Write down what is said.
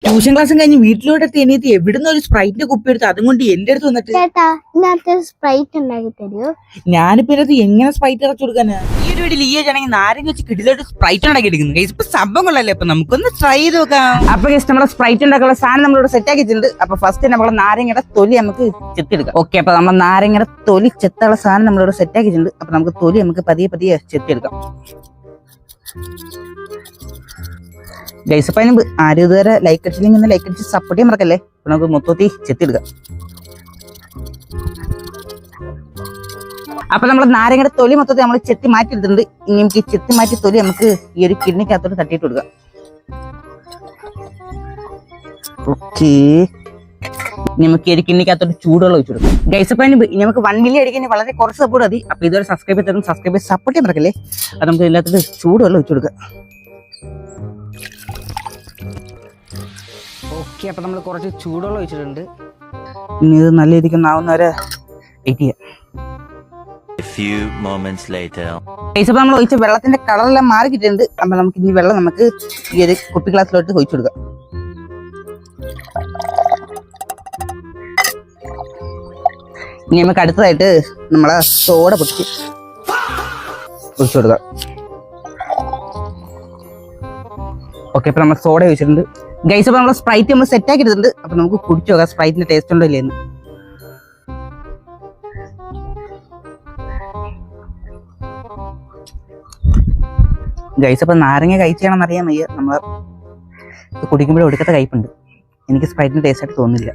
Tuition ക്ലാസ്സും കഴിഞ്ഞ് വീട്ടിലോട്ട് എണീറ്റ് എവിടുന്ന് ഒരു സ്പ്രൈറ്റിന്റെ കുപ്പി എടുത്ത് അതും കൊണ്ട് എന്റെ അടുത്ത് വന്നിട്ട് സ്പ്രൈറ്റ് ഉണ്ടാക്കി തരുമോ? ഞാനിപ്പോ ഇതിനകത്ത് എങ്ങനെ സ്പ്രൈറ്റ് അടച്ചു കൊടുക്കാനാ? ഈ ഒരു വീട്ടിൽ ആണെങ്കിൽ നാരങ്ങ വെച്ച് കിടിലോട്ട് സ്പ്രൈറ്റ് ഉണ്ടാക്കി എടുക്കുന്നത്. ഇപ്പൊ സംഭവം കൊള്ളല്ലേ, അപ്പൊ നമുക്കൊന്ന് ട്രൈ ചെയ്ത് നോക്കാം. അപ്പൊ നമ്മളെ സ്പ്രൈറ്റ് ഉണ്ടാക്കാനുള്ള സാധനം നമ്മളിവിടെ സെറ്റ് ആക്കിയിട്ടുണ്ട്. അപ്പൊ ഫസ്റ്റ് നമ്മളെ നാരങ്ങയുടെ തൊലി നമുക്ക് ചെത്തിയെടുക്കാം. ഓക്കെ, അപ്പൊ നമ്മൾ നാരങ്ങയുടെ തൊലി ചെത്താനുള്ള സാധനം നമ്മളിവിടെ സെറ്റ് ആക്കിയിട്ടുണ്ട്. അപ്പൊ നമുക്ക് തൊലി നമുക്ക് പതിയെ പതിയെ ചെത്തിയെടുക്കാം. ഗൈസ്, അപ്പൊ അതിന് ആരും ഇതുവരെ ലൈക്ക് അടിച്ചില്ലെങ്കിൽ ലൈക്ക് അടിച്ച് സപ്പോർട്ട് ചെയ്യാൻ മറക്കല്ലേ. അപ്പൊ നമുക്ക് മൊത്തത്തിൽ ചെത്തിയെടുക്കാം. അപ്പൊ നമ്മൾ നാരങ്ങയുടെ തൊലി മൊത്തത്തിൽ നമ്മൾ ചെത്തി മാറ്റിയിട്ടുണ്ട്. ഇനി നമുക്ക് ഈ ചെത്തി മാറ്റി തൊലി നമുക്ക് ഈ ഒരു കിഡ്നിക്കകത്തോട്ട് തട്ടിയിട്ട് കൊടുക്കാം. ഓക്കെ, നമുക്ക് ഈ ഒരു കിഡ്നിക്കകത്തോട്ട് ചൂടുവെള്ളം ഒഴിച്ചു കൊടുക്കാം. ഗൈസ്, അപ്പൊ നമുക്ക് 1 മില്യൺ അടിക്കാൻ വളരെ കുറച്ച് സപ്പോർട്ട് മതി. അപ്പൊ ഇതുവരെ സബ്സ്ക്രൈബ് ചെയ്ത് സപ്പോർട്ട് ചെയ്യാൻ മറക്കല്ലേ. അത് നമുക്ക് ഇതിനകത്തോട്ട് ചൂടുവെള്ളം ഒഴിച്ചു കൊടുക്കാം. ഓക്കെ, അപ്പൊ നമ്മൾ കുറച്ച് ചൂടുവെള്ളം ഒഴിച്ചിട്ടുണ്ട്. ഇനി ഇത് നല്ല രീതിക്ക് ആവുന്നവരെ വെയിറ്റ് ചെയ്യാം. അപ്പൊ നമ്മൾ ഒഴിച്ച വെള്ളത്തിന്റെ കളറെല്ലാം മാറിക്കിട്ടുണ്ട്. അപ്പൊ നമുക്ക് ഇനി വെള്ളം നമുക്ക് ഈ ഒരു കുപ്പി ഗ്ലാസ്സിലോട്ട് ഒഴിച്ചു കൊടുക്കാം. ഇനി നമുക്ക് അടുത്തതായിട്ട് നമ്മളെ സോഡ പൊട്ടിച്ച് ഒഴിച്ചു കൊടുക്കാം. ഓക്കെ, ഇപ്പൊ നമ്മൾ സോഡ ഒഴിച്ചിട്ടുണ്ട്. ഗൈസ്, അപ്പൊ നമ്മളെ സ്പ്രൈറ്റ് നമ്മൾ സെറ്റ് ആക്കിയിട്ടുണ്ട്. അപ്പൊ നമുക്ക് കുടിച്ചു നോക്കാം സ്പ്രൈറ്റിന്റെ ടേസ്റ്റ് ഉണ്ടോ ഇല്ലേന്ന്. ഗൈസ്, അപ്പൊ നാരങ്ങ കഴിച്ചാണെന്ന് അറിയാൻ വയ്യ. നമ്മള് കുടിക്കുമ്പോഴും ഒടുക്കത്തെ കയ്പുണ്ട്. എനിക്ക് സ്പ്രൈറ്റിന്റെ ടേസ്റ്റ് ആയിട്ട് തോന്നുന്നില്ല.